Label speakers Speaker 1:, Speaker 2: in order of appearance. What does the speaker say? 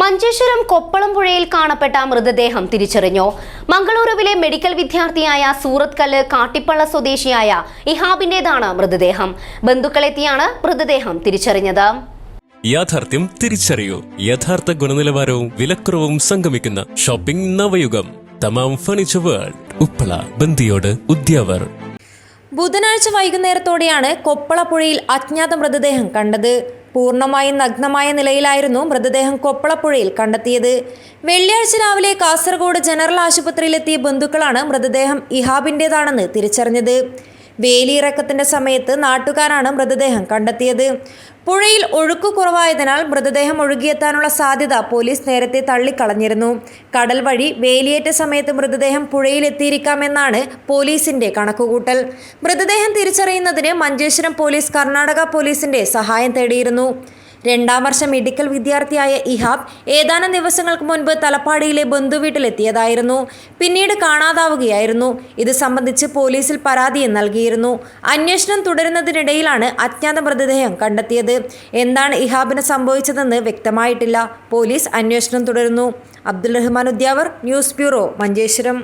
Speaker 1: മഞ്ചേശ്വരം കൊപ്പളംപുഴയിൽ കാണപ്പെട്ട മൃതദേഹം തിരിച്ചറിഞ്ഞു. മംഗളൂരുവിലെ മെഡിക്കൽ വിദ്യാർത്ഥിയായ സൂറത്ത് കല്ല് കാട്ടിപ്പള്ള സ്വദേശിയായ ഇഹാബിന്റേതാണ് മൃതദേഹം. ബന്ധുക്കളെത്തിയാണ് മൃതദേഹം തിരിച്ചറിഞ്ഞത്.
Speaker 2: യാഥാർത്ഥ്യം തിരിച്ചറിയൂ. യഥാർത്ഥ ഗുണനിലവാരവും വിലക്കുറവും സംഗമിക്കുന്ന ഷോപ്പിംഗ് നവയുഗം. Thamam furniture world, Uppala, Bandiyod, Udyavar.
Speaker 3: ബുധനാഴ്ച വൈകുന്നേരത്തോടെയാണ് കൊപ്പളപ്പുഴയിൽ അജ്ഞാത മൃതദേഹം കണ്ടത്. പൂർണ്ണമായും നഗ്നമായ നിലയിലായിരുന്നു മൃതദേഹം കൊപ്പളപ്പുഴയിൽ കണ്ടെത്തിയത്. വെള്ളിയാഴ്ച രാവിലെ കാസർഗോഡ് ജനറൽ ആശുപത്രിയിലെത്തിയ ബന്ധുക്കളാണ് മൃതദേഹം ഇഹാബിന്റേതാണെന്ന് തിരിച്ചറിഞ്ഞത്. വേലിയിറക്കത്തിന്റെ സമയത്ത് നാട്ടുകാരാണ് മൃതദേഹം കണ്ടെത്തിയത്. പുഴയിൽ ഒഴുക്ക് കുറവായതിനാൽ മൃതദേഹം ഒഴുകിയെത്താനുള്ള സാധ്യത പോലീസ് നേരത്തെ തള്ളിക്കളഞ്ഞിരുന്നു. കടൽ വഴി വേലിയേറ്റ സമയത്ത് മൃതദേഹം പുഴയിലെത്തിയിരിക്കാമെന്നാണ് പോലീസിന്റെ കണക്കുകൂട്ടൽ. മൃതദേഹം തിരിച്ചറിയുന്നതിന് മഞ്ചേശ്വരം പോലീസ് കർണാടക പോലീസിന്റെ സഹായം തേടിയിരുന്നു. 2ാം വർഷ മെഡിക്കൽ വിദ്യാർത്ഥിയായ ഇഹാബ് ഏതാനും ദിവസങ്ങൾക്ക് മുൻപ് തലപ്പാടിയിലെ ബന്ധുവീട്ടിലെത്തിയതായിരുന്നു. പിന്നീട് കാണാതാവുകയായിരുന്നു. ഇത് സംബന്ധിച്ച് പോലീസിൽ പരാതിയും നൽകിയിരുന്നു. അന്വേഷണം തുടരുന്നതിനിടയിലാണ് അജ്ഞാത മൃതദേഹം കണ്ടെത്തിയത്. എന്താണ് ഇഹാബിന് സംഭവിച്ചതെന്ന് വ്യക്തമായിട്ടില്ല. പോലീസ് അന്വേഷണം തുടരുന്നു. Abdul Rahman, Udyavar, news bureau, Manjeshwaram.